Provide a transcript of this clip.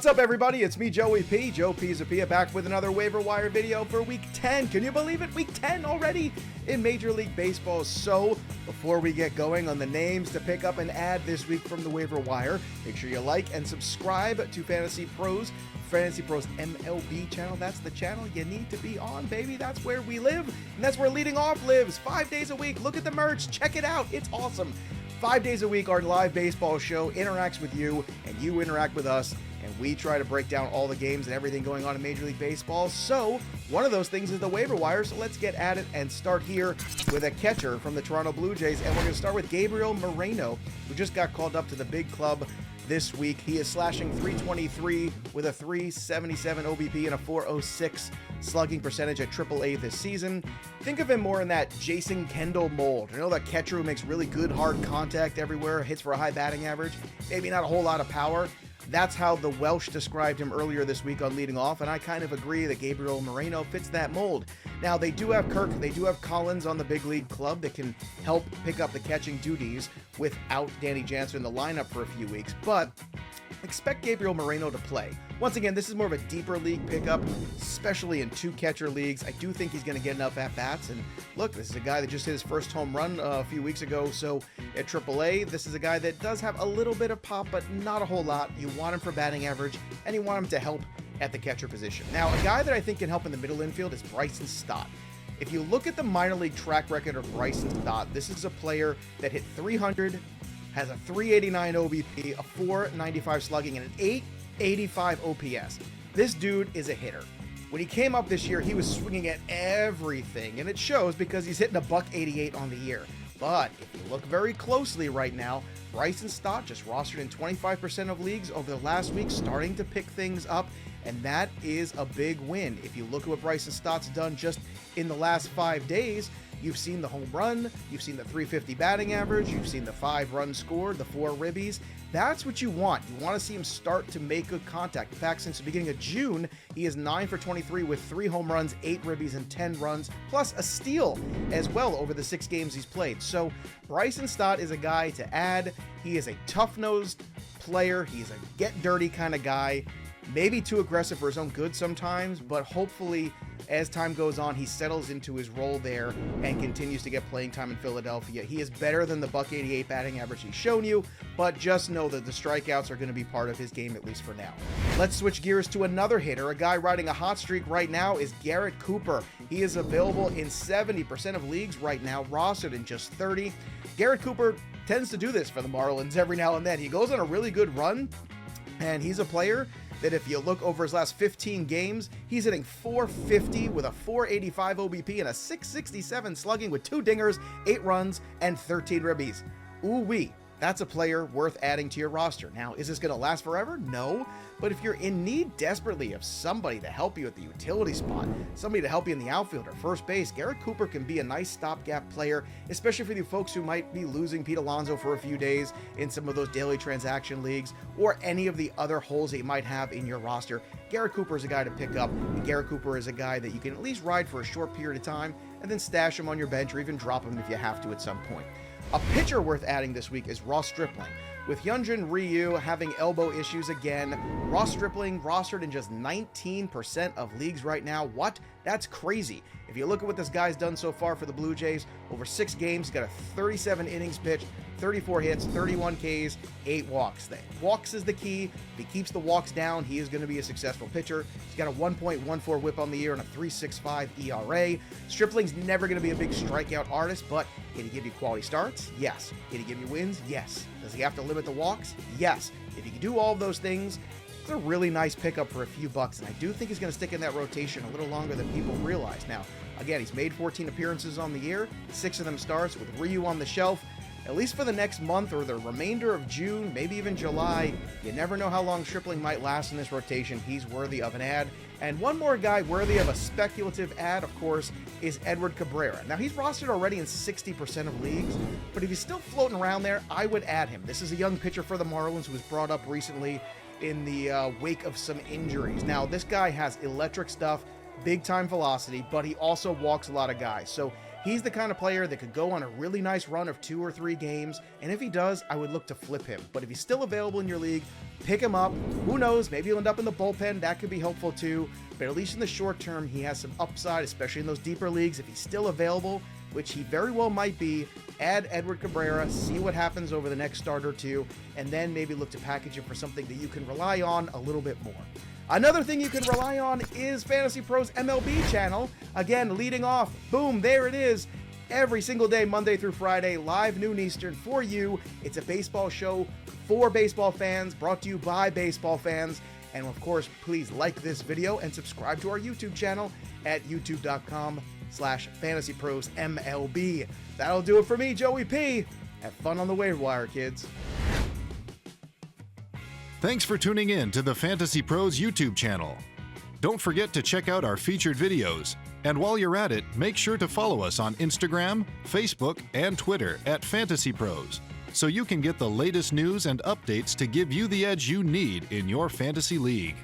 What's up, everybody? It's me, Joey P. Joe Pizzapia, back with another Waiver Wire video for Week 10. Can you believe it? Week 10 already in Major League Baseball. So, before we get going on the names to pick up and add this week from the Waiver Wire, make sure you like and subscribe to FantasyPros MLB channel. That's the channel you need to be on, baby. That's where we live, and that's where Leading Off lives. 5 days a week. Look at the merch. Check it out. It's awesome. 5 days a week, our live baseball show interacts with you, and you interact with us, and we try to break down all the games and everything going on in Major League Baseball. So, one of those things is the waiver wire, so let's get at it and start here with a catcher from the Toronto Blue Jays, and we're going to start with Gabriel Moreno, who just got called up to the big club this week. He is slashing .323 with a .377 OBP and a .406 slugging percentage at AAA this season. Think of him more in that Jason Kendall mold. You know, that catcher who makes really good hard contact everywhere, hits for a high batting average, maybe not a whole lot of power. That's how the Welsh described him earlier this week on Leading Off, and I kind of agree that Gabriel Moreno fits that mold. Now, they do have Kirk, they do have Collins on the big league club that can help pick up the catching duties without Danny Jansen in the lineup for a few weeks, but expect Gabriel Moreno to play. Once again, this is more of a deeper league pickup, especially in two catcher leagues. I do think he's going to get enough at-bats, and look, this is a guy that just hit his first home run a few weeks ago, so at AAA, this is a guy that does have a little bit of pop, but not a whole lot. You want him for batting average, and you want him to help at the catcher position. Now, a guy that I think can help in the middle infield is Bryson Stott. If you look at the minor league track record of Bryson Stott, this is a player that hit 300, has a .389 OBP, a .495 slugging, and an .885 OPS. This dude is a hitter. When he came up this year, he was swinging at everything, and it shows because he's hitting a .188 on the year. But if you look very closely right now, Bryson Stott just rostered in 25% of leagues over the last week, starting to pick things up, and that is a big win. If you look at what Bryson Stott's done just in the last 5 days, you've seen the home run, you've seen the .350 batting average, you've seen the 5 runs scored, the 4 ribbies. That's what you want. You want to see him start to make good contact. In fact, since the beginning of June, he is 9 for 23 with 3 home runs, 8 ribbies, and 10 runs, plus a steal as well over the 6 games he's played. So Bryson Stott is a guy to add. He is a tough-nosed player. He's a get-dirty kind of guy. Maybe too aggressive for his own good sometimes, but hopefully as time goes on, he settles into his role there and continues to get playing time in Philadelphia. He is better than the .188 batting average he's shown you, but just know that the strikeouts are going to be part of his game, at least for now. Let's switch gears to another hitter. A guy riding a hot streak right now is Garrett Cooper. He is available in 70% of leagues right now, rostered in just 30. Garrett Cooper tends to do this for the Marlins every now and then. He goes on a really good run, and he's a player that if you look over his last 15 games, he's hitting .450 with a .485 OBP and a .667 slugging with 2 dingers, 8 runs, and 13 ribbies. Ooh-wee. That's a player worth adding to your roster. Now, is this going to last forever? No. But if you're in need desperately of somebody to help you at the utility spot, somebody to help you in the outfield or first base, Garrett Cooper can be a nice stopgap player, especially for you folks who might be losing Pete Alonso for a few days in some of those daily transaction leagues or any of the other holes that you might have in your roster. Garrett Cooper is a guy to pick up, and Garrett Cooper is a guy that you can at least ride for a short period of time and then stash him on your bench or even drop him if you have to at some point. A pitcher worth adding this week is Stripling. With Hyunjin Ryu having elbow issues again, Stripling rostered in just 19% of leagues right now. What? That's crazy. If you look at what this guy's done so far for the Blue Jays, over 6 games, he's got a 37 innings pitched, 34 hits, 31 Ks, 8 walks. Walks is the key. If he keeps the walks down, he is going to be a successful pitcher. He's got a 1.14 whip on the year and a 3.65 ERA. Stripling's never going to be a big strikeout artist, but can he give you quality starts? Yes. Can he give you wins? Yes. Does he have to limit the walks? Yes. If he can do all of those things, it's a really nice pickup for a few bucks, and I do think he's going to stick in that rotation a little longer than people realize. Now, again, he's made 14 appearances on the year, 6 of them starts with Ryu on the shelf. At least for the next month or the remainder of June, maybe even July, you never know how long Stripling might last in this rotation. He's worthy of an ad. And one more guy worthy of a speculative ad, of course, is Edward Cabrera. Now, he's rostered already in 60% of leagues, but if he's still floating around there, I would add him. This is a young pitcher for the Marlins who was brought up recently in the wake of some injuries. Now, this guy has electric stuff, big-time velocity, but he also walks a lot of guys. So he's the kind of player that could go on a really nice run of 2 or 3 games, and if he does, I would look to flip him. But if he's still available in your league, pick him up. Who knows? Maybe he'll end up in the bullpen. That could be helpful too. But at least in the short term, he has some upside, especially in those deeper leagues. If he's still available, which he very well might be, add Edward Cabrera, see what happens over the next start or two, and then maybe look to package him for something that you can rely on a little bit more. Another thing you can rely on is FantasyPros MLB channel. Again, leading off, boom, there it is. Every single day, Monday through Friday, live noon Eastern for you. It's a baseball show for baseball fans, brought to you by baseball fans. And of course, please like this video and subscribe to our YouTube channel at youtube.com/FantasyProsMLB. That'll do it for me, Joey P. Have fun on the waiver wire, kids. Thanks for tuning in to the Fantasy Pros YouTube channel. Don't forget to check out our featured videos. And while you're at it, make sure to follow us on Instagram, Facebook, and Twitter at Fantasy Pros, so you can get the latest news and updates to give you the edge you need in your fantasy league.